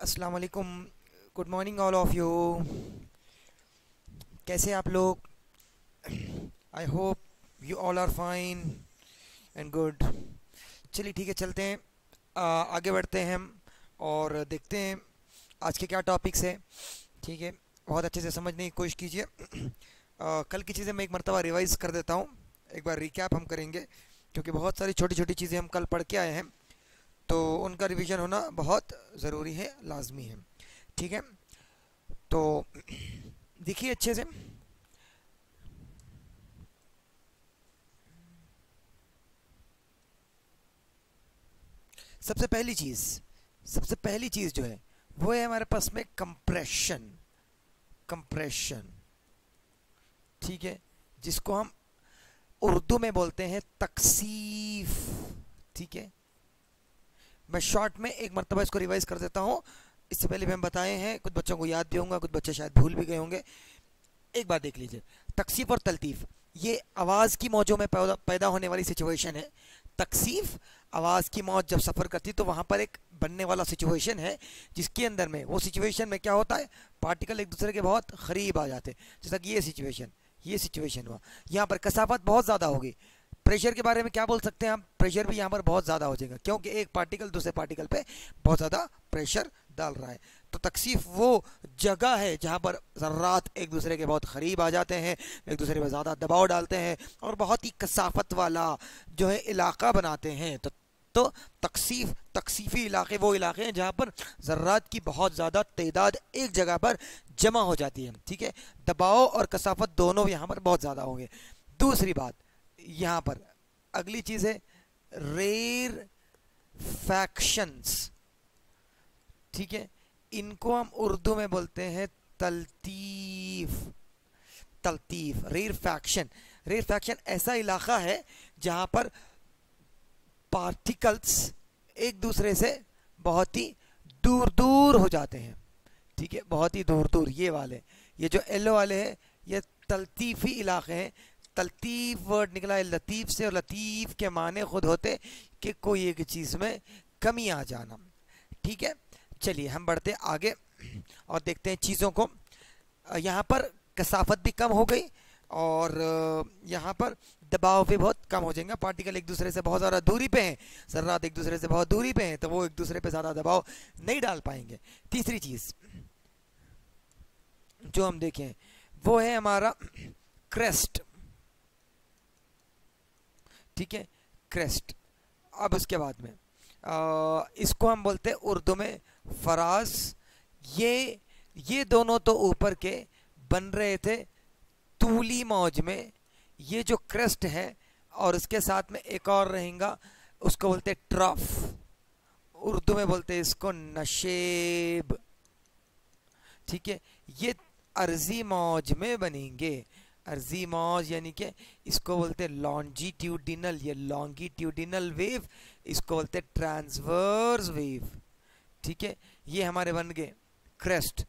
अस्सलाम वालेकुम। Good morning all of you. कैसे आप लोग? I hope you all are fine and good. चलिए ठीक है, चलते हैं। आगे बढ़ते हैं हम और देखते हैं आज के क्या टॉपिक्स है। ठीक है, बहुत अच्छे से समझने की कोशिश कीजिए। कल की चीज़ें मैं एक मरतबा रिवाइज़ कर देता हूँ। एक बार रिकैप हम करेंगे क्योंकि बहुत सारी छोटी छोटी चीज़ें हम कल पढ़ के आए हैं, तो उनका रिवीजन होना बहुत ज़रूरी है, लाजमी है। ठीक है, तो देखिए अच्छे से। सबसे पहली चीज़ सबसे पहली चीज़ जो है वो है हमारे पास में कंप्रेशन। कंप्रेशन, ठीक है, जिसको हम उर्दू में बोलते हैं तकसीफ। ठीक है, मैं शॉर्ट में एक मरतबा इसको रिवाइज कर देता हूँ। इससे पहले भी हम बताए हैं, कुछ बच्चों को याद भी होगा, कुछ बच्चे शायद भूल भी गए होंगे। एक बार देख लीजिए, तकसीफ और तलतीफ़ ये आवाज़ की मौजों में पैदा होने वाली सिचुएशन है। तकसीफ, आवाज़ की मौज जब सफ़र करती तो वहाँ पर एक बनने वाला सिचुएशन है, जिसके अंदर में वो सिचुएशन में क्या होता है, पार्टिकल एक दूसरे के बहुत करीब आ जाते हैं। जैसा कि ये सिचुएशन हुआ, यहाँ पर कसाफत बहुत ज़्यादा होगी। प्रेशर के बारे में क्या बोल सकते हैं हम? प्रेशर भी यहाँ पर बहुत ज़्यादा हो जाएगा, क्योंकि एक पार्टिकल दूसरे पार्टिकल पे बहुत ज़्यादा प्रेशर डाल रहा है। तो तकसीफ वो जगह है जहाँ पर ज़र्रात एक दूसरे के बहुत करीब आ जाते हैं, एक दूसरे पर ज़्यादा दबाव डालते हैं और बहुत ही कसाफत वाला जो है इलाका बनाते हैं। तो तकसीफ़ी इलाके वो इलाके हैं जहाँ पर ज़र्रात की बहुत ज़्यादा तादाद एक जगह पर जमा हो जाती है। ठीक है, दबाव और कसाफत दोनों यहाँ पर बहुत ज़्यादा होंगे। दूसरी बात, यहाँ पर अगली चीज़ है रेर फैक्शंस। ठीक है, इनको हम उर्दू में बोलते हैं तलतीफ़। तलतीफ़, रेर फैक्शन। रेर फैक्शन ऐसा इलाका है जहाँ पर पार्टिकल्स एक दूसरे से बहुत ही दूर दूर हो जाते हैं। ठीक है, बहुत ही दूर दूर। ये जो येलो वाले हैं ये तलतीफ़ी इलाके हैं। तलतीफ़ वर्ड निकला है लतीफ़ से, और लतीफ़ के माने खुद होते कि कोई एक चीज़ में कमी आ जाना। ठीक है, चलिए हम बढ़ते आगे और देखते हैं चीज़ों को। यहाँ पर कसाफत भी कम हो गई और यहाँ पर दबाव भी बहुत कम हो जाएगा। पार्टिकल एक दूसरे से बहुत ज़्यादा दूरी पे हैं, ज़र्रात एक दूसरे से बहुत दूरी पे हैं, तो वो एक दूसरे पे ज़्यादा दबाव नहीं डाल पाएंगे। तीसरी चीज़ जो हम देखें वो है हमारा क्रेस्ट। ठीक है, क्रेस्ट। अब उसके बाद में इसको हम बोलते हैं उर्दू में फराज। ये दोनों तो ऊपर के बन रहे थे तूली मौज में। ये जो क्रेस्ट है और उसके साथ में एक और रहेगा, उसको बोलते हैं ट्रफ। उर्दू में बोलते हैं इसको नशेब। ठीक है, ये अर्जी मौज में बनेंगे। अर्जी मौज यानी कि इसको बोलते हैं लॉन्जिट्यूडिनल, ये लॉन्गिट्यूडिनल वेव, इसको बोलते हैं ट्रांसवर्स वेव। ठीक है, ये हमारे बन गए क्रेस्ट,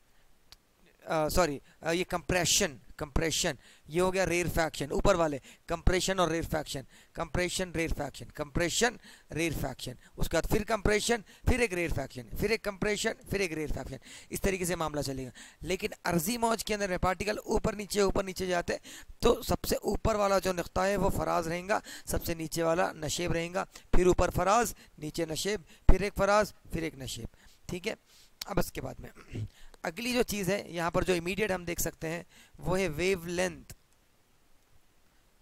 सॉरी ये कंप्रेशन ये हो गया रेर फैक्शन। ऊपर वाले कंप्रेशन और रेर फैक्शन, कंप्रेशन रेर फैक्शन, कंप्रेशन रेर फैक्शन, उसके बाद फिर कंप्रेशन, फिर एक रेर फैक्शन, फिर एक कंप्रेशन, फिर एक रेर फैक्शन। इस तरीके से मामला चलेगा। लेकिन अर्जी मौज के अंदर में पार्टिकल ऊपर नीचे जाते, तो सबसे ऊपर वाला जो नुक्ता है वो फराज रहेगा, सबसे नीचे वाला नशेब रहेगा, फिर ऊपर फराज, नीचे नशेब, फिर एक फराज, फिर एक नशेब। ठीक है, अब इसके बाद में अगली जो चीज़ है यहाँ पर जो इमीडिएट हम देख सकते हैं वो है वेव लेंथ।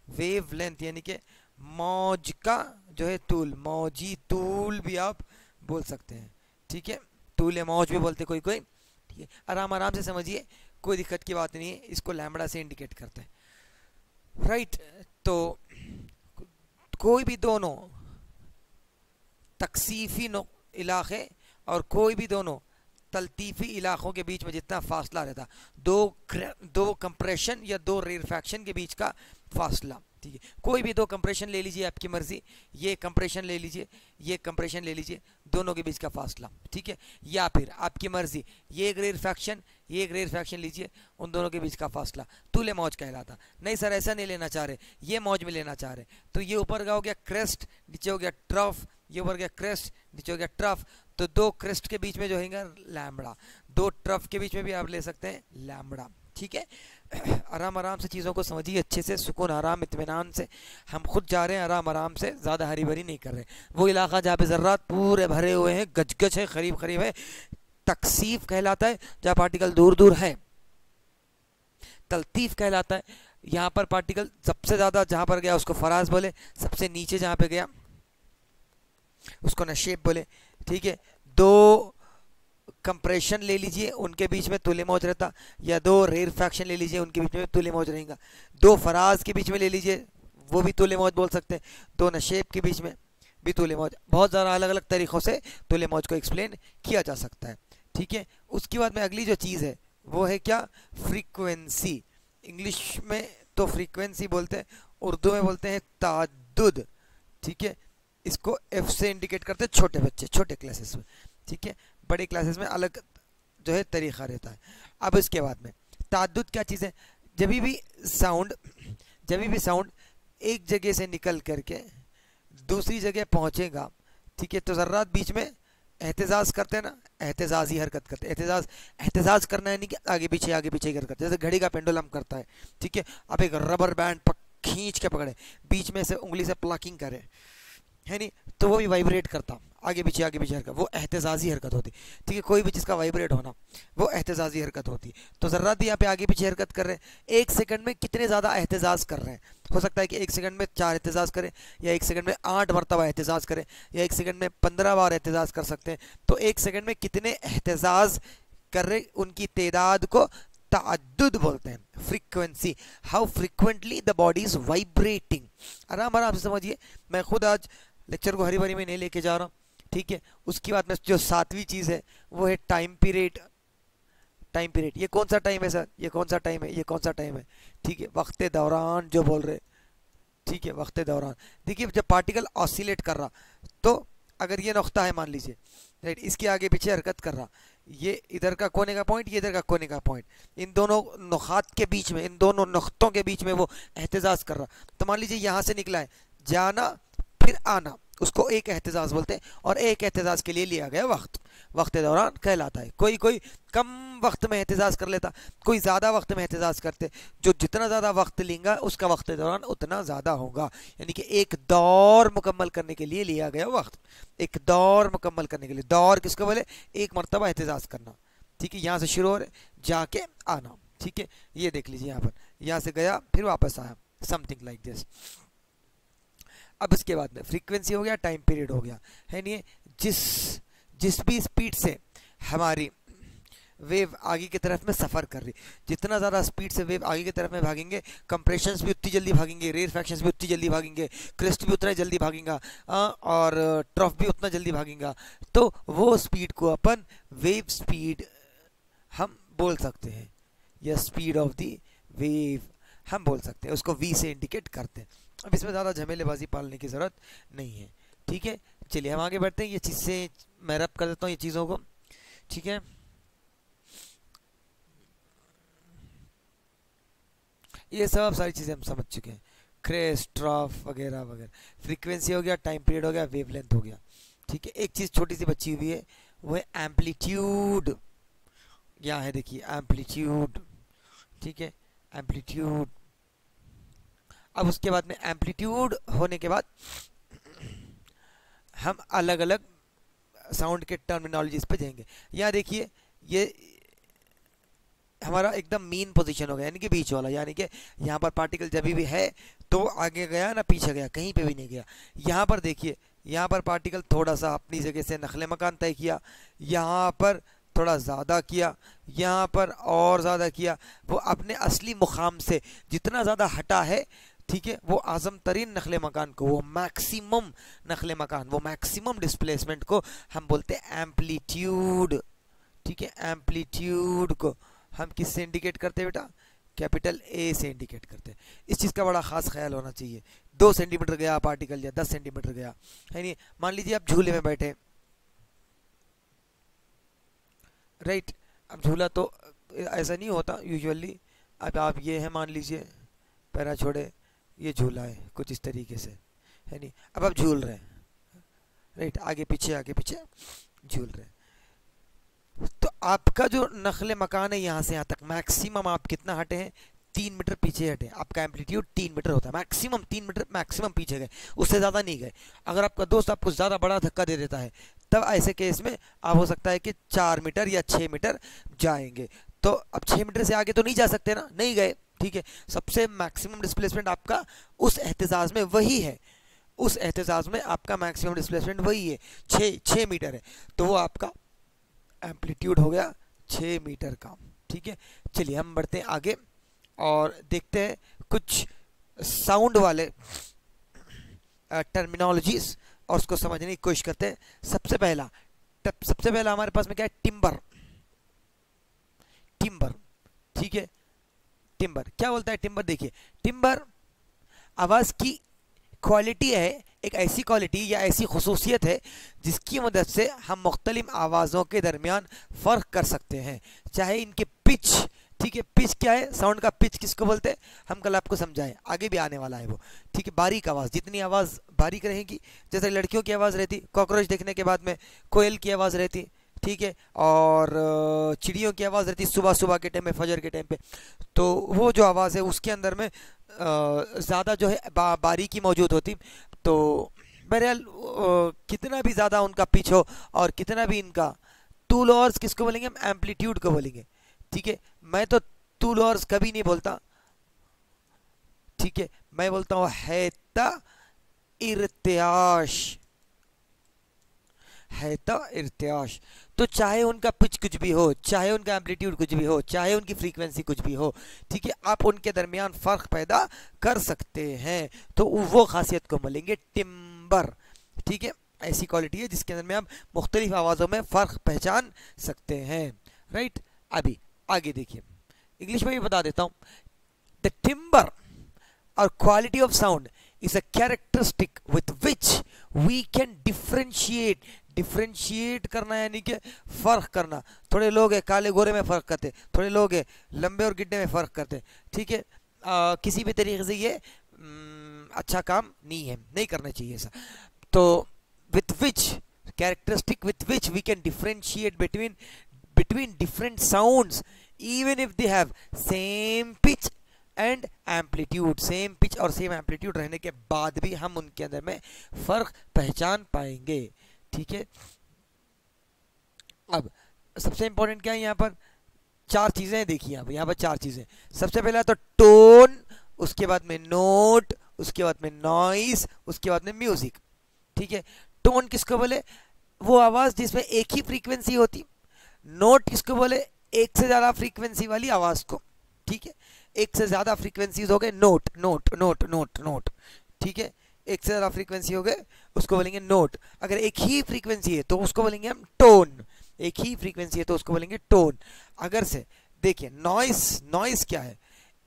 वेव लेंथ यानी कि मौज का जो है तूल, मौजी तूल भी आप बोल सकते हैं। ठीक है, तूल मौज भी बोलते कोई कोई। ठीक है, आराम आराम से समझिए, कोई दिक्कत की बात नहीं है। इसको लैम्बडा से इंडिकेट करते हैं, राइट। तो कोई भी दोनों तकसीफी इलाके और कोई भी दोनों तलतीफ़ी इलाकों के बीच में जितना फासला रहता, दो कंप्रेशन या दो रेरफैक्शन के बीच का फासला। ठीक है, कोई भी दो कंप्रेशन ले लीजिए, आपकी मर्जी, ये कंप्रेशन ले लीजिए, ये कंप्रेशन ले लीजिए, दोनों के बीच का फासला। ठीक है, या फिर आपकी मर्जी, ये एक रेरफैक्शन, ये एक रेरफैक्शन लीजिए, उन दोनों के बीच का फासला तूले मौज कहलाता। नहीं सर ऐसा नहीं लेना चाह रहे, ये मौज में लेना चाह रहे, तो ये ऊपर का हो गया क्रेस्ट, नीचे हो गया ट्रफ, ये ऊपर गया क्रेस्ट, नीचे हो गया ट्रफ, तो दो क्रेस्ट के बीच में जो है लैम्बडा, दो ट्रफ के बीच में भी आप ले सकते हैं लैम्बडा। ठीक है, आराम आराम से चीज़ों को समझिए अच्छे से, सुकून आराम इत्मीनान से। हम खुद जा रहे हैं आराम आराम से, ज़्यादा हरी भरी नहीं कर रहे। वो इलाका जहाँ पे ज़र्रात पूरे भरे हुए हैं, गजगज है, करीब करीब है, तकसीफ कहलाता है। जहाँ पार्टिकल दूर दूर है तलतीफ कहलाता है। यहाँ पर पार्टिकल सबसे ज़्यादा जहाँ पर गया उसको फराज बोले, सबसे नीचे जहाँ पे गया उसको नशेब बोले। ठीक है, दो कंप्रेशन ले लीजिए, उनके बीच में तुले मौज रहता, या दो रेयर फैक्शन ले लीजिए, उनके बीच में तुले मौज रहेगा। दो फराज के बीच में ले लीजिए, वो भी तुले मौज बोल सकते हैं। दो नशेब के बीच में भी तुले मौज, बहुत ज़्यादा अलग अलग तरीक़ों से तुले मौज को एक्सप्लेन किया जा सकता है। ठीक है, उसके बाद में अगली जो चीज़ है वो है क्या, फ्रीक्वेंसी। इंग्लिश में तो फ्रीक्वेंसी बोलते हैं, उर्दू में बोलते हैं ताद्दुद। ठीक है, इसको एफ से इंडिकेट करते हैं छोटे बच्चे, छोटे क्लासेस में। ठीक है, बड़े क्लासेस में अलग जो है तरीक़ा रहता है। अब इसके बाद में ताद्दुद क्या चीज़ है, जब भी साउंड एक जगह से निकल करके दूसरी जगह पहुंचेगा, ठीक है, तो ज़र्रात बीच में एहतजाज करते हैं ना, एहतजाजी हरकत करते हैं। एहतजाज करना है नहीं कि आगे पीछे की हरकत, जैसे घड़ी का पेंडुलम करता है। ठीक है, आप एक रबर बैंड खींच के पकड़े, बीच में से उंगली से प्लकिंग करे, है नहीं, तो वो भी वाइब्रेट करता, आगे पीछे हरकत, वो एहतजाजी हरकत होती। ठीक है, कोई भी चीज़ का वाइब्रेट होना वो एहतजाजी हरकत होती। तो ज़र्रात भी यहाँ पे आगे पीछे हरकत कर रहे हैं। एक सेकंड में कितने ज़्यादा एहतजाज कर रहे हैं, हो सकता है कि एक सेकंड में 4 एहतजाज करें, या एक सेकंड में 8 मरतबा एहतजाज करें, या एक सेकंड में 15 बार एहतजाज कर सकते हैं। तो एक सेकंड में कितने एहतजाज कर रहे, उनकी तादाद को ताद्दुद बोलते हैं। Frequency, how frequently the body is vibrating. आराम आराम से समझिए, मैं खुद आज लेक्चर को हरी भरी में नहीं लेके जा रहा हूँ। ठीक है, उसके बाद में जो 7वीं चीज़ है वो है टाइम पीरियड। टाइम पीरियड, ये कौन सा टाइम है सर, ये कौन सा टाइम है, ये कौन सा टाइम है। ठीक है, वक्त दौरान जो बोल रहे, ठीक है, वक्त दौरान। देखिए, जब पार्टिकल ऑसिलेट कर रहा, तो अगर ये नुक्ता है मान लीजिए, राइट, इसके आगे पीछे हरकत कर रहा, ये इधर का कोने का पॉइंट, ये इधर का कोने का पॉइंट, इन दोनों नुकात के बीच में, इन दोनों नुक्तों के बीच में वो एहतजाज कर रहा। तो मान लीजिए यहाँ से निकला है, जाना फिर आना, उसको एक एहतजाज बोलते हैं, और एक एहतजाज के लिए लिया गया वक्त दौरान कहलाता है। कोई कम वक्त में एहतजाज कर लेता, कोई ज़्यादा वक्त में एहतजाज करते, जो जितना ज़्यादा वक्त लेगा उसका वक्त दौरान उतना ज़्यादा होगा। यानी कि एक दौर मुकम्मल करने के लिए लिया गया वक्त, एक दौर मुकम्मल करने के लिए, दौर किसको बोले, एक मरतबा एहतजाज करना। ठीक है, यहाँ से शुरू हो रहे, जाके आना। ठीक है, ये देख लीजिए, यहाँ पर, यहाँ से गया फिर वापस आया, समथिंग लाइक दिस। अब इसके बाद में फ्रीक्वेंसी हो गया, टाइम पीरियड हो गया, है नहीं, जिस भी स्पीड से हमारी वेव आगे की तरफ में सफ़र कर रही, जितना ज़्यादा स्पीड से वेव आगे की तरफ में भागेंगे, कंप्रेशंस भी उतनी जल्दी भागेंगे, रेयर फैक्शंस भी उतनी जल्दी भागेंगे, क्रेस्ट भी उतना जल्दी भागेगा, और ट्रफ भी उतना जल्दी भागेगा। तो वो स्पीड को अपन वेव स्पीड हम बोल सकते हैं, या स्पीड ऑफ द वेव हम बोल सकते हैं, उसको v से इंडिकेट करते हैं। अब इसमें ज़्यादा झमेलेबाजी पालने की ज़रूरत नहीं है। ठीक है, चलिए हम आगे बढ़ते हैं, ये चीज़ें मैं रब कर देता हूँ ये चीज़ों को। ठीक है, ये सब सारी चीज़ें हम समझ चुके हैं, क्रेस्ट, ट्रफ वगैरह वगैरह। फ्रीक्वेंसी हो गया, टाइम पीरियड हो गया, वेवलेंथ हो गया। ठीक है, एक चीज़ छोटी सी बची हुई है, वो है एम्पलीट्यूड। यहाँ है देखिए, एम्पलीट्यूड। ठीक है, एम्पलीट्यूड। अब उसके बाद में एम्पलीट्यूड होने के बाद हम अलग अलग साउंड के टर्मिनोलॉजीज पे जाएंगे। यहाँ देखिए, ये हमारा एकदम मीन पोजीशन हो गया, यानी कि बीच वाला, यानी कि यहाँ पर पार्टिकल जब भी है तो आगे गया ना पीछे गया, कहीं पे भी नहीं गया। यहाँ पर देखिए, यहाँ पर पार्टिकल थोड़ा सा अपनी जगह से नखले मकान तय किया, यहाँ पर थोड़ा ज़्यादा किया, यहाँ पर और ज़्यादा किया, वो अपने असली मुकाम से जितना ज़्यादा हटा है, ठीक है, वो आज़म तरीन नखले मकान को, वो मैक्सिमम नखले मकान, वो मैक्सिमम डिस्प्लेसमेंट को हम बोलते हैं एम्पलीट्यूड। ठीक है, एम्पलीट्यूड को हम किससे इंडिकेट करते हैं बेटा, कैपिटल ए से इंडिकेट करते हैं। इस चीज़ का बड़ा ख़ास ख्याल होना चाहिए। 2 सेंटीमीटर गया पार्टिकल या 10 सेंटीमीटर गया, है नहीं। मान लीजिए आप झूले में बैठे, राइट, अब झूला तो ऐसा नहीं होता यूजुअली। अब आप ये है, मान लीजिए पैरा छोड़े, ये झूला है कुछ इस तरीके से, है नहीं। अब आप झूल रहे हैं, राइट, आगे पीछे झूल रहे हैं। तो आपका जो नखले मकान है यहाँ से यहाँ तक मैक्सिमम आप कितना हटे हैं, 3 मीटर पीछे हटे। आपका एम्पलीट्यूड 3 मीटर होता है, मैक्सिमम 3 मीटर मैक्सिमम पीछे गए, उससे ज़्यादा नहीं गए। अगर आपका दोस्त आपको ज़्यादा बड़ा धक्का दे देता है तब ऐसे केस में आप हो सकता है कि 4 मीटर या 6 मीटर जाएंगे। तो अब 6 मीटर से आगे तो नहीं जा सकते ना, नहीं गए, ठीक है। सबसे मैक्सिमम डिस्प्लेसमेंट आपका उस एहतजाज में वही है, उस एहतजाज में आपका मैक्सिमम डिस्प्लेसमेंट वही है, 6 मीटर है। तो वो आपका एम्पलीट्यूड हो गया 6 मीटर का, ठीक है। चलिए हम बढ़ते हैं आगे और देखते हैं कुछ साउंड वाले टर्मिनोलॉजीज और उसको समझने की कोशिश करते हैं। सबसे पहला हमारे पास में क्या है, टिम्बर। टिम्बर, ठीक है। टिम्बर क्या बोलता है, टिम्बर देखिए, टिम्बर आवाज की क्वालिटी है, एक ऐसी क्वालिटी या ऐसी खसूसियत है जिसकी मदद से हम मुख्तलिफ आवाज़ों के दरमियान फ़र्क कर सकते हैं, चाहे इनके पिच, ठीक है। पिच क्या है, साउंड का पिच किसको बोलते हैं, हम कल आपको समझाएं, आगे भी आने वाला है वो, ठीक है। बारीक आवाज़, जितनी आवाज़ बारीक रहेगी, जैसे लड़कियों की आवाज़ रहती, कॉकरोच देखने के बाद में कोयल की आवाज़ रहती, ठीक है, और चिड़ियों की आवाज़ रहती सुबह सुबह के टाइम में, फजर के टाइम पे, तो वो जो आवाज़ है उसके अंदर में ज़्यादा जो है बारीकी मौजूद होती। तो बहरहाल कितना भी ज़्यादा उनका पिच हो और कितना भी इनका टू लोअर्स किसको बोलेंगे, हम एम्पलीट्यूड को बोलेंगे, ठीक है। मैं तो टू लोअर्स कभी नहीं बोलता, ठीक है, मैं बोलता हूँ हैता इर्त्याश, हैता इर्त्याश। तो चाहे उनका पिच कुछ भी हो, चाहे उनका एम्पलीट्यूड कुछ भी हो, चाहे उनकी फ्रीक्वेंसी कुछ भी हो, ठीक है, आप उनके दरमियान फ़र्क पैदा कर सकते हैं। तो वो खासियत को बोलेंगे टिम्बर, ठीक है। ऐसी क्वालिटी है जिसके अंदर में आप मुख्तलिफ आवाज़ों में फ़र्क पहचान सकते हैं, राइट। अभी आगे देखिए, इंग्लिश में भी बता देता हूँ। द टिम्बर और quality of sound is a characteristic with which we can differentiate करना, यानी कि फ़र्क करना। थोड़े लोग हैं काले गोरे में फ़र्क करते, थोड़े लोग हैं लंबे और गिड्डे में फ़र्क करते, ठीक है। किसी भी तरीके से ये अच्छा काम नहीं है, नहीं करना चाहिए ऐसा। तो with which characteristic with which we can differentiate between different sounds even if they have same pitch and amplitude, same pitch और सेम एम्पलीट्यूड रहने के बाद भी हम उनके अंदर में फ़र्क पहचान पाएंगे, ठीक है। अब सबसे इंपॉर्टेंट क्या है यहाँ पर, 4 चीज़ें देखिए आप यहाँ पर, 4 चीज़ें। सबसे पहला तो टोन, उसके बाद में नोट, उसके बाद में नॉइस, उसके बाद में म्यूजिक, ठीक है। टोन किसको बोले, वो आवाज़ जिसमें एक ही फ्रीक्वेंसी होती। नोट किसको बोले, एक से ज़्यादा फ्रीक्वेंसी वाली आवाज़ को, ठीक है। एक से ज़्यादा फ्रीक्वेंसीज हो गए note, note note note note, ठीक है। एक से ज़्यादा फ्रीक्वेंसी हो गए उसको बोलेंगे नोट। अगर एक ही फ्रीक्वेंसी है तो उसको बोलेंगे हम टोन, एक ही फ्रीक्वेंसी है तो उसको बोलेंगे टोन। अगर से देखिए नॉइस, नॉइस क्या है,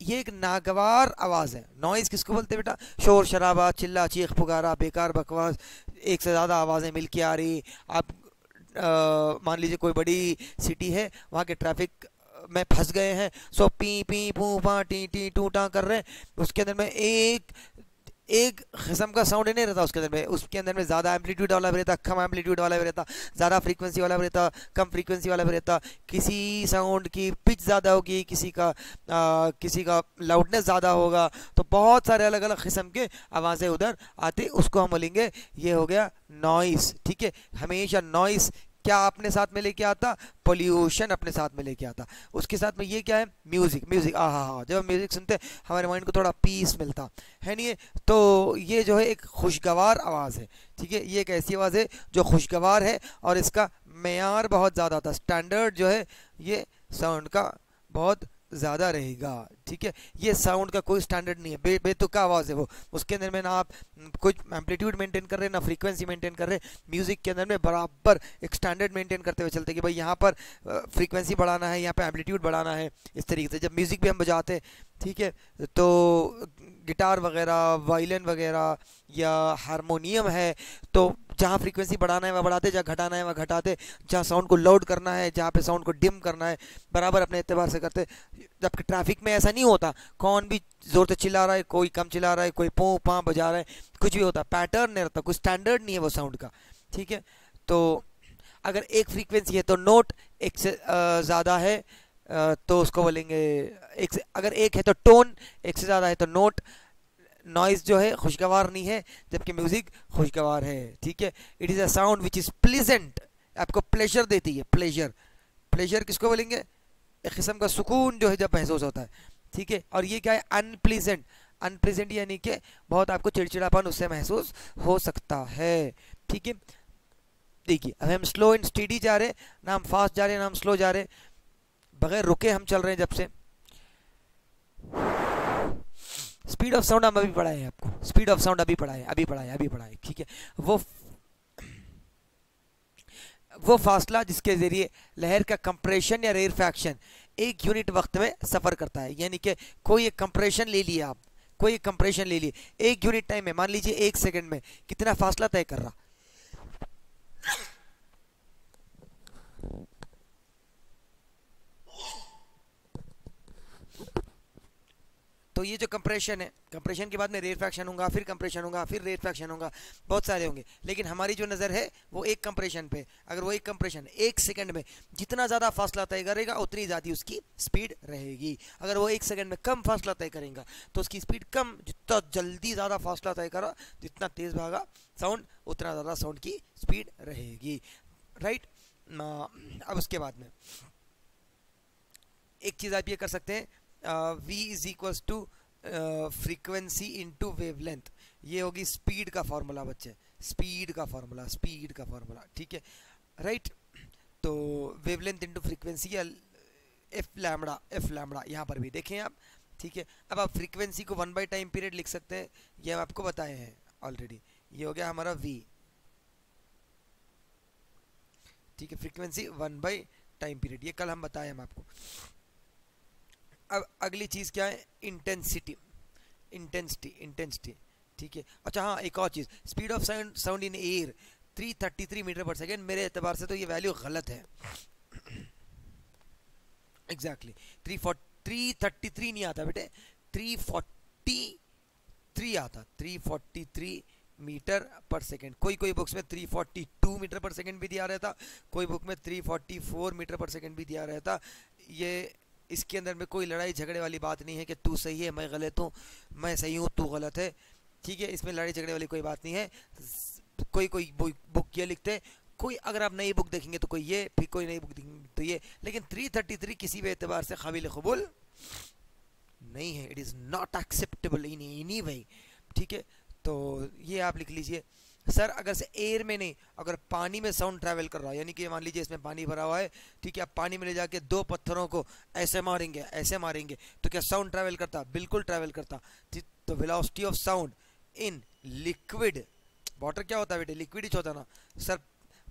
ये एक नागवार आवाज़ है। नॉइस किसको बोलते हैं बेटा, शोर शराबा, चिल्ला चीख पुकारा, बेकार बकवास, एक से ज़्यादा आवाज़ें मिल के आ रही। आप मान लीजिए कोई बड़ी सिटी है, वहाँ के ट्रैफिक में फंस गए हैं, सो पी पी पू पा टी टी टू टा कर रहे हैं, उसके अंदर में एक किस्म का साउंड नहीं रहता उसके अंदर में। उसके अंदर में ज़्यादा एम्पलीट्यूड वाला भी रहता, कम एम्पलीट्यूड वाला भी रहता, ज़्यादा फ्रीक्वेंसी वाला भी रहता, कम फ्रीक्वेंसी वाला भी रहता। किसी साउंड की पिच ज़्यादा होगी, किसी का लाउडनेस ज़्यादा होगा, तो बहुत सारे अलग अलग किस्म के आवाज़ें उधर आते, उसको हम बोलेंगे ये हो गया नॉइस, ठीक है। हमेशा नॉइस क्या अपने साथ में लेके आता, पोल्यूशन अपने साथ में लेके आता। उसके साथ में ये क्या है, म्यूजिक, म्यूजिक हाँ, जब हम म्यूजिक सुनते हैं हमारे माइंड को थोड़ा पीस मिलता है, नहीं है। तो ये जो है एक खुशगवार आवाज़ है, ठीक है। ये एक ऐसी आवाज़ है जो खुशगवार है और इसका मेयार बहुत ज़्यादा था, स्टैंडर्ड जो है ये साउंड का बहुत ज़्यादा रहेगा, ठीक है। ये साउंड का कोई स्टैंडर्ड नहीं है, बेतुका आवाज़ है वो। उसके अंदर में ना आप कुछ एम्पलीट्यूड मेंटेन कर रहे हैं, ना फ्रीक्वेंसी मेंटेन कर रहे हैं। म्यूज़िक के अंदर में बराबर एक स्टैंडर्ड मेंटेन करते हुए चलते कि भाई यहाँ पर फ्रीक्वेंसी बढ़ाना है, यहाँ पे एम्पलीट्यूड बढ़ाना है, इस तरीके से। जब म्यूज़िक भी हम बजाते हैं, ठीक है, तो गिटार वगैरह, वायलिन वगैरह या हारमोनियम है, तो जहाँ फ्रीक्वेंसी बढ़ाना है वह बढ़ाते, जहाँ घटाना है वह घटाते, जहाँ साउंड को लाउड करना है, जहाँ पे साउंड को डिम करना है, बराबर अपने एतबार से करते। जबकि ट्रैफिक में ऐसा नहीं होता, कौन भी ज़ोर से चिल्ला रहा है, कोई कम चिल्ला रहा है, कोई पों पाँ बजा रहा है, कुछ भी होता, पैटर्न नहीं रहता, कोई स्टैंडर्ड नहीं है वो साउंड का, ठीक है, तो अगर एक फ्रीक्वेंसी है तो नोट एक से ज़्यादा है तो उसको बोलेंगे एक से, अगर एक है तो टोन, एक से ज़्यादा है तो नोट। नॉइज जो है खुशगवार नहीं है, जबकि म्यूजिक खुशगवार है। ठीक है, it is a sound which is pleasant, आपको प्लेजर देती है। प्लेजर, प्लेजर किसको बोलेंगे? एक किस्म का सुकून जो है जब महसूस होता है। ठीक है, और ये क्या है? अनप्लीजेंट। अनप्लीजेंट यानी कि बहुत आपको चिड़चिड़ापन उससे महसूस हो सकता है। ठीक है, देखिए अब हम स्लो एंड स्टेडी जा रहे हैं, ना हम फास्ट जा रहे हैं ना हम स्लो जा रहे हैं, बगैर रुके हम चल रहे हैं जब से। स्पीड ऑफ साउंड हम अभी पढ़ाए हैं आपको, स्पीड ऑफ साउंड अभी पढ़ाए, अभी पढ़ाए। ठीक है, वो फासला जिसके जरिए लहर का कंप्रेशन या रेरफैक्शन एक यूनिट वक्त में सफर करता है। यानी कि कोई एक कंप्रेशन ले लिया आप, कोई एक कंप्रेशन ले लिए एक यूनिट टाइम में, मान लीजिए एक सेकंड में कितना फासला तय कर रहा। तो ये जो कंप्रेशन है, कंप्रेशन के बाद में रेरफैक्शन होगा, फिर कंप्रेशन होगा, फिर रेरफैक्शन होगा, बहुत सारे होंगे, लेकिन हमारी जो नज़र है वो एक कंप्रेशन पे। अगर वो एक कंप्रेशन एक सेकंड में जितना ज़्यादा फासला तय करेगा उतनी ज़्यादा उसकी स्पीड रहेगी। अगर वो एक सेकंड में कम फासला तय करेगा तो उसकी स्पीड कम, जितना जल्दी ज़्यादा फासला तय करा, जितना तेज़ भागा साउंड, उतना ज़्यादा साउंड की स्पीड रहेगी। राइट, अब उसके बाद में एक चीज़ आप ये कर सकते हैं, v is equals to frequency into wavelength. ये होगी स्पीड का फॉर्मूला बच्चे, स्पीड का फॉर्मूला, स्पीड का फॉर्मूला। ठीक है, राइट, तो वेवलेंथ इंटू फ्रीक्वेंसी या एफ लैम्बडा यहाँ पर भी देखें आप। ठीक है, अब आप फ्रीक्वेंसी को 1 बाई टाइम पीरियड लिख सकते हैं, ये हम आपको बताए हैं ऑलरेडी। ये हो गया हमारा v। ठीक है, फ्रीक्वेंसी 1 बाई टाइम पीरियड, ये कल हम बताए हम आपको। अब अगली चीज़ क्या है? Intensity, intensity, intensity. ठीक है, अच्छा हाँ, एक और चीज़, speed of sound in air 333 meter पर सेकेंड। मेरे एतबार से तो ये वैल्यू गलत है। एग्जैक्टली 333 नहीं आता बेटे, 343 आता, 343 मीटर पर सेकेंड। कोई बुक्स में 342 मीटर पर सेकेंड भी दिया रहता, कोई बुक में 344 मीटर पर सेकेंड भी दिया रहता। ये इसके अंदर में कोई लड़ाई झगड़े वाली बात नहीं है कि तू सही है मैं गलत हूँ, मैं सही हूँ तू गलत है। ठीक है, इसमें लड़ाई झगड़े वाली कोई बात नहीं है। कोई बुक ये लिखते हैं, कोई अगर आप नई बुक देखेंगे तो कोई ये, फिर कोई नई बुक देखेंगे तो ये, लेकिन 333 किसी भी एतबार से काबिल कबूल नहीं है। It is not acceptable in any way. ठीक है, तो ये आप लिख लीजिए। सर अगर से एयर में नहीं, अगर पानी में साउंड ट्रैवल कर रहा है, यानी कि मान लीजिए इसमें पानी भरा हुआ है, ठीक है, आप पानी में ले जाके दो पत्थरों को ऐसे मारेंगे, ऐसे मारेंगे, तो क्या साउंड ट्रैवल करता? बिल्कुल ट्रैवल करता। तो velocity of sound in liquid water क्या होता है बेटे? लिक्विड ही होता ना। सर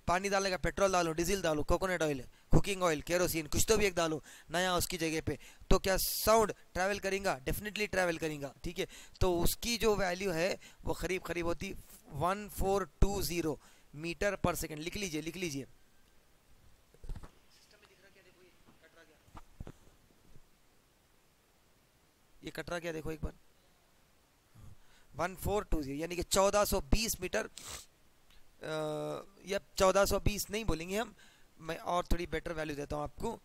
पानी डालने का, पेट्रोल डालो, डीजल डालो, coconut oil, cooking oil, kerosene, कुछ तो भी एक डालो नया उसकी जगह पे, तो क्या साउंड ट्रैवल करेगा? डेफिनेटली ट्रैवल करेगा। ठीक है, तो उसकी जो वैल्यू है वो करीब करीब होती 1420 मीटर पर सेकेंड। लिख लीजिए, लिख लीजिए। ये कट रहा क्या देखो एक बार, 1420 यानी कि 1420 मीटर, या 1420 नहीं बोलेंगे हम, मैं और थोड़ी बेटर वैल्यू देता हूँ आपको,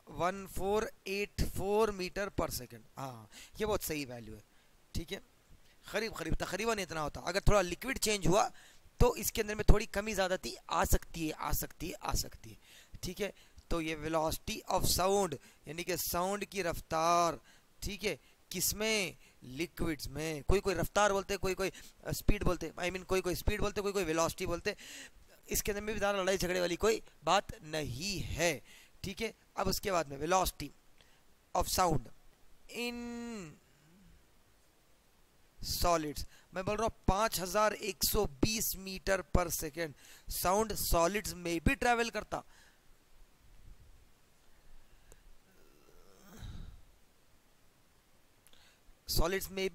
1484 मीटर पर सेकेंड। हाँ, ये बहुत सही वैल्यू है। ठीक है, करीब करीब तकरीबन इतना होता। अगर थोड़ा लिक्विड चेंज हुआ तो इसके अंदर में थोड़ी कमी ज़्यादा आ सकती है, आ सकती है, आ सकती है। ठीक है, तो ये वेलोसिटी ऑफ साउंड यानी कि साउंड की रफ्तार, ठीक है, किसमें? लिक्विड्स में। कोई रफ्तार बोलते, कोई स्पीड बोलते, आई मीन कोई स्पीड बोलते, कोई वेलोसिटी बोलते। इसके अंदर में भी ज़्यादा लड़ाई झगड़े वाली कोई बात नहीं है। ठीक है, अब उसके बाद में velocity of sound in solids, मैं बोल रहा हूँ 5120 मीटर पर सेकेंड। साउंड सॉलिड्स में भी ट्रैवल करता, सॉलिड्स में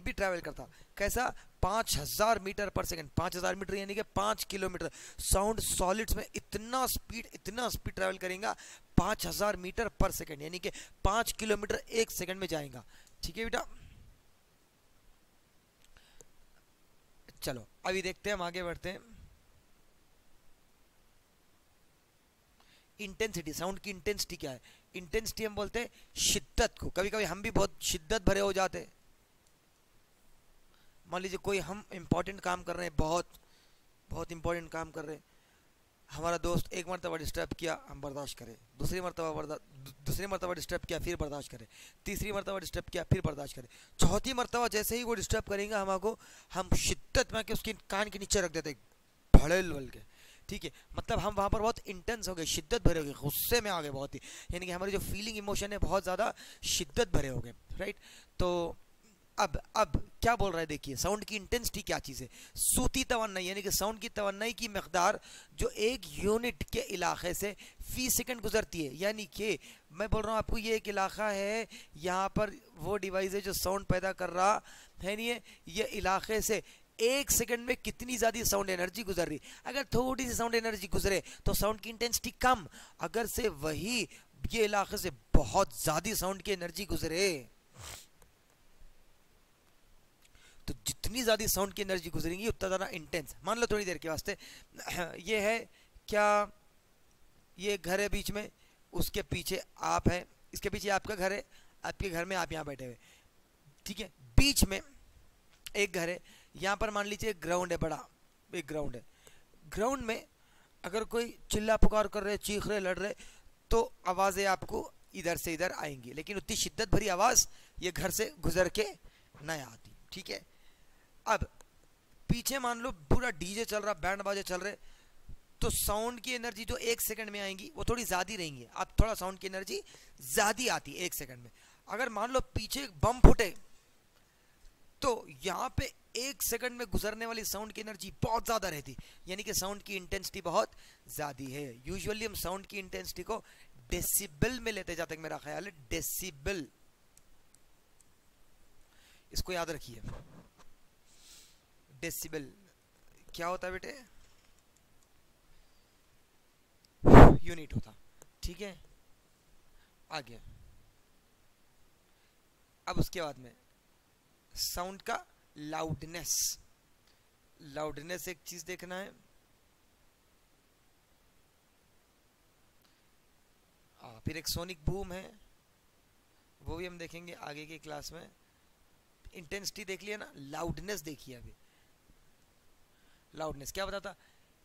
भी ट्रैवल करता। कैसा? 5000 मीटर पर सेकेंड। 5000 मीटर यानी कि 5 किलोमीटर। साउंड सॉलिड्स में इतना स्पीड ट्रैवल करेगा 5000 मीटर पर सेकेंड, यानी कि 5 किलोमीटर एक सेकेंड में जाएगा। ठीक है बेटा, चलो अभी देखते हैं, हम आगे बढ़ते हैं। इंटेंसिटी, साउंड की इंटेंसिटी क्या है? इंटेंसिटी हम बोलते हैं शिद्दत को। कभी कभी हम भी बहुत शिद्दत भरे हो जाते हैं। मान लीजिए कोई हम इंपॉर्टेंट काम कर रहे हैं, बहुत बहुत इंपॉर्टेंट काम कर रहे हैं, हमारा दोस्त एक मरतबा डिस्टर्ब किया, हम बर्दाश्त करें, दूसरी मरतबा डिस्टर्ब किया, फिर बर्दाश्त करें, तीसरी मरतबा डिस्टर्ब किया, फिर बर्दाश्त करें, चौथी मरतबा जैसे ही वो डिस्टर्ब करेंगे हमको, हम शिद्दत में के उसकी कान के नीचे रख देते भड़ेल बल के। ठीक है, मतलब हम वहाँ पर बहुत इंटेंस हो गए, शिद्दत भरे हो गए, गुस्से में आ गए बहुत ही, यानी कि हमारी जो फीलिंग इमोशन है बहुत ज़्यादा शिद्दत भरे हो गए, राइट। तो अब क्या बोल रहा है, देखिए साउंड की इंटेंसिटी क्या चीज़ है? सूती तवन्नाई, यानी कि साउंड की तवन्नाई की मकदार जो एक यूनिट के इलाके से फी सेकंड गुजरती है। यानी कि मैं बोल रहा हूँ आपको, ये एक इलाका है, यहाँ पर वो डिवाइस है जो साउंड पैदा कर रहा है, नहीं है, ये इलाके से एक सेकंड में कितनी ज़्यादा साउंड एनर्जी गुजर रही। अगर थोड़ी सी साउंड एनर्जी गुजरे तो साउंड की इंटेंसिटी कम, अगर से वही ये इलाके से बहुत ज़्यादा साउंड की एनर्जी गुजरे तो जितनी ज़्यादा साउंड की एनर्जी गुजरेंगी उतना ज़्यादा इंटेंस। मान लो थोड़ी देर के वास्ते ये है क्या, ये घर है बीच में, उसके पीछे आप है, इसके पीछे आपका घर है, आपके घर में आप यहाँ बैठे हुए, ठीक है, बीच में एक घर है, यहाँ पर मान लीजिए ग्राउंड है, बड़ा एक ग्राउंड है, ग्राउंड में अगर कोई चिल्ला पुकार कर रहे, चीख रहे, लड़ रहे, तो आवाज़ें आपको इधर से इधर आएंगी, लेकिन उतनी शिद्दत भरी आवाज़ ये घर से गुजर के नहीं आती। ठीक है, अब पीछे मान लो पूरा डीजे चल रहा, बैंड बाजे चल रहे, तो साउंड की एनर्जी जो एक सेकंड में आएंगी वो थोड़ी ज़्यादा रहेंगी। अब थोड़ा साउंड की एनर्जी ज़्यादा आती है एक सेकंड में। अगर मान लो पीछे बम फुटे तो यहाँ पे एक सेकंड में गुजरने वाली साउंड की एनर्जी बहुत ज़्यादा रहती, यानी कि साउंड की इंटेंसिटी बहुत ज़्यादा है। यूजुअली हम साउंड की इंटेंसिटी को डेसिबल में लेते जाते हैं, मेरा ख्याल है डेसिबल, इसको याद रखिए। डेसिबल क्या होता है बेटे? यूनिट होता। ठीक है, आगे अब उसके बाद में साउंड का लाउडनेस, लाउडनेस एक चीज देखना है। फिर एक सोनिक बूम है, वो भी हम देखेंगे आगे की क्लास में। इंटेंसिटी देख लिया ना, लाउडनेस देखिए। अभी लाउडनेस क्या बताता?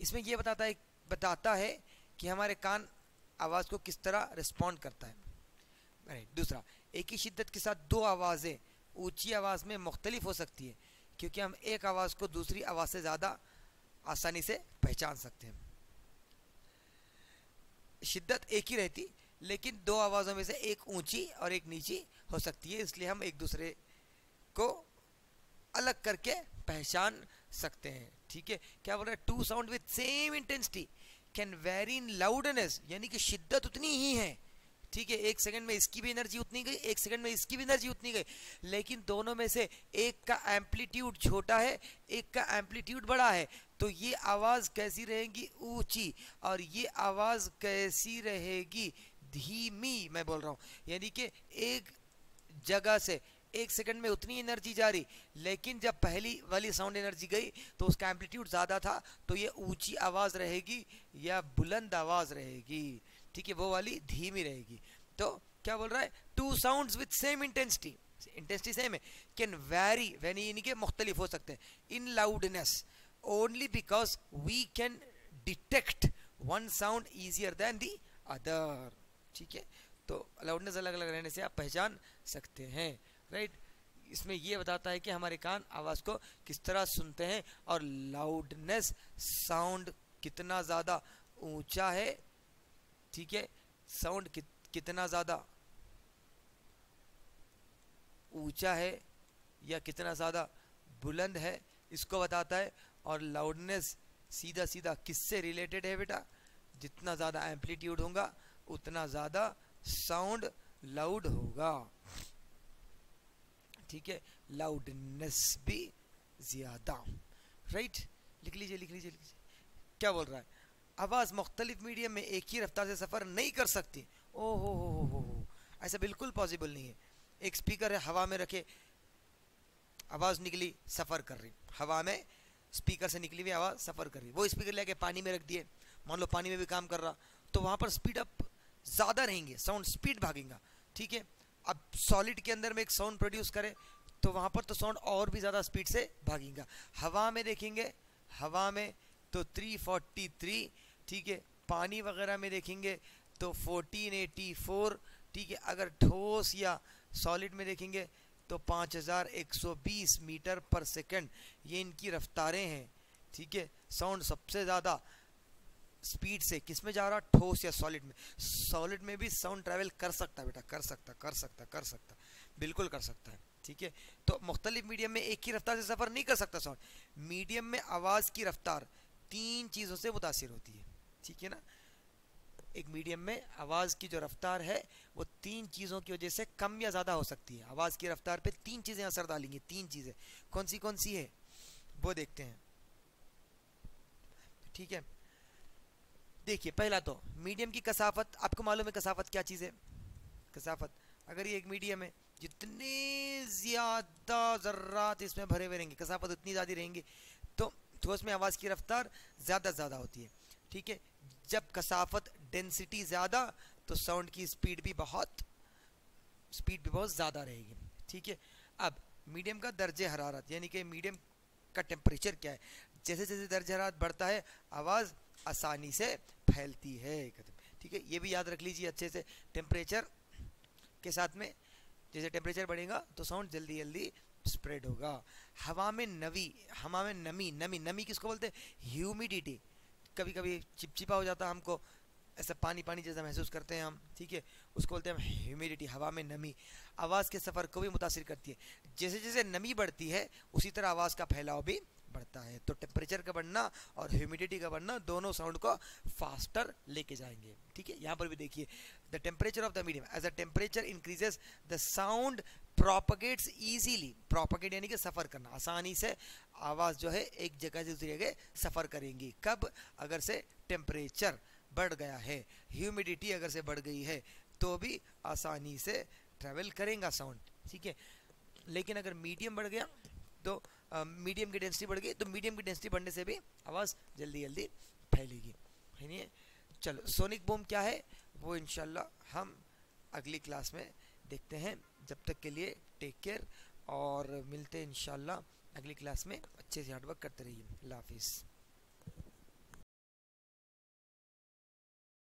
इसमें ये बताता है कि हमारे कान आवाज़ को किस तरह रिस्पॉन्ड करता है। दूसरा, एक ही शिद्दत के साथ दो आवाज़ें ऊंची आवाज़ में मुख्तलिफ हो सकती है, क्योंकि हम एक आवाज़ को दूसरी आवाज़ से ज़्यादा आसानी से पहचान सकते हैं। शिद्दत एक ही रहती, लेकिन दो आवाज़ों में से एक ऊंची और एक नीची हो सकती है, इसलिए हम एक दूसरे को अलग करके पहचान सकते हैं। ठीक है, क्या बोल रहा है? Two sound with same intensity can vary in loudness, यानी कि शिद्दत उतनी ही है। ठीक है, एक सेकंड में इसकी भी एनर्जी उतनी गई, एक सेकंड में इसकी भी एनर्जी उतनी गई, लेकिन दोनों में से एक का एम्पलीट्यूड छोटा है, एक का एम्पलीट्यूड बड़ा है, तो ये आवाज़ कैसी रहेगी? ऊंची, और ये आवाज़ कैसी रहेगी? धीमी। मैं बोल रहा हूँ, यानी कि एक जगह से एक सेकंड में उतनी एनर्जी जा रही, लेकिन जब पहली वाली साउंड एनर्जी गई तो उसका एम्पलीट्यूड ज़्यादा था, तो ये ऊंची आवाज़ रहेगी या बुलंद आवाज़ रहेगी। ठीक है, वो वाली धीमी रहेगी। तो क्या बोल रहा है? Two sounds with same intensity, intensity same है, कैन वेरी, यानी कि मुख्तलिफ हो सकते हैं, in loudness only because we can detect one sound easier than the other. ठीक है, तो लाउडनेस अलग अलग रहने से आप पहचान सकते हैं, राइट। इसमें यह बताता है कि हमारे कान आवाज़ को किस तरह सुनते हैं, और लाउडनेस साउंड कितना ज़्यादा ऊंचा है, ठीक है, साउंड कितना ज़्यादा ऊंचा है या कितना ज़्यादा बुलंद है, इसको बताता है। और लाउडनेस सीधा सीधा किससे रिलेटेड है बेटा? जितना ज़्यादा एम्पलीट्यूड होगा उतना ज़्यादा साउंड लाउड होगा। ठीक है, लाउडनेस भी ज़्यादा, राइट। लिख लीजिए, लिख लीजिए, लिख लीजिए। क्या बोल रहा है? आवाज़ मुख्तलिफ मीडियम में एक ही रफ्तार से सफ़र नहीं कर सकती। ओ हो, ऐसा बिल्कुल पॉसिबल नहीं है। एक स्पीकर है, हवा में रखे, आवाज़ निकली, सफ़र कर रही, हवा में स्पीकर से निकली हुई आवाज़ सफ़र कर रही। वो स्पीकर लेके पानी में रख दिए, मान लो पानी में भी काम कर रहा, तो वहाँ पर स्पीड अप ज़्यादा रहेंगे, साउंड स्पीड भागेगा, ठीक है। अब सॉलिड के अंदर में एक साउंड प्रोड्यूस करे तो वहाँ पर तो साउंड और भी ज़्यादा स्पीड से भागेगा। हवा में देखेंगे, हवा में तो 343, ठीक है। पानी वगैरह में देखेंगे तो 1484, ठीक है। अगर ठोस या सॉलिड में देखेंगे तो 5120 मीटर पर सेकंड, ये इनकी रफ्तारें हैं, ठीक है। साउंड सबसे ज़्यादा स्पीड से किस में जा रहा, ठोस या सॉलिड में। सॉलिड में भी साउंड ट्रैवल कर सकता है बेटा, कर सकता, बिल्कुल कर सकता है, ठीक है। तो मुख्तलिफ मीडियम में एक ही रफ्तार से सफ़र नहीं कर सकता साउंड। मीडियम में आवाज़ की रफ्तार 3 चीज़ों से मुतासिर होती है, ठीक है ना। एक मीडियम में आवाज़ की जो रफ्तार है वो 3 चीज़ों की वजह से कम या ज़्यादा हो सकती है। आवाज़ की रफ्तार पे 3 चीज़ें असर डालेंगी, 3 चीज़ें कौन सी है वो देखते हैं, ठीक है। देखिए पहला तो मीडियम की कसाफत, आपको मालूम है कसाफत क्या चीज़ है। कसाफत, अगर ये एक मीडियम है, जितने ज़्यादा ज़र्रात इसमें भरे हुए रहेंगे, कसाफत उतनी ज़्यादा रहेंगी, तो उसमें आवाज़ की रफ्तार ज़्यादा होती है, ठीक है। जब कसाफत डेंसिटी ज़्यादा तो साउंड की स्पीड भी बहुत ज़्यादा रहेगी, ठीक है। अब मीडियम का दर्जे हरारत, यानी कि मीडियम का टेम्परेचर क्या है। जैसे जैसे दर्जे हरारत बढ़ता है आवाज़ आसानी से फैलती है, ठीक है। ये भी याद रख लीजिए अच्छे से। टेम्परेचर के साथ में जैसे टेम्परेचर बढ़ेगा तो साउंड जल्दी जल्दी स्प्रेड होगा। हवा में नमी किसको बोलते हैं, ह्यूमिडिटी। कभी कभी चिपचिपा हो जाता है, हमको ऐसा पानी जैसा महसूस करते हैं हम, ठीक है, उसको बोलते हैं ह्यूमिडिटी। हवा में नमी आवाज़ के सफ़र को भी मुतासिर करती है। जैसे जैसे नमी बढ़ती है उसी तरह आवाज़ का फैलाव भी बढ़ता है। तो टेम्परेचर का बढ़ना और ह्यूमिडिटी का बढ़ना दोनों साउंड को फास्टर लेके जाएंगे, ठीक है। यहाँ पर भी देखिए, the temperature of the medium, as the temperature increases the sound propagates easily. Propagate यानी कि सफ़र करना, आसानी से आवाज़ जो है एक जगह से दूसरी जगह सफ़र करेंगी। कब, अगर से टेम्परेचर बढ़ गया है, ह्यूमिडिटी अगर से बढ़ गई है तो भी आसानी से ट्रैवल करेगा साउंड, ठीक है। लेकिन अगर मीडियम बढ़ गया तो मीडियम की डेंसिटी बढ़ गई तो मीडियम की डेंसिटी बढ़ने से भी आवाज़ जल्दी जल्दी फैलेगी, है नहीं। चलो सोनिक बूम क्या है वो इंशाल्लाह हम अगली क्लास में देखते हैं। जब तक के लिए टेक केयर और मिलते हैं इंशाल्लाह अगली क्लास में। अच्छे से हार्डवर्क करते रहिए। अल्लाह हाफिज़।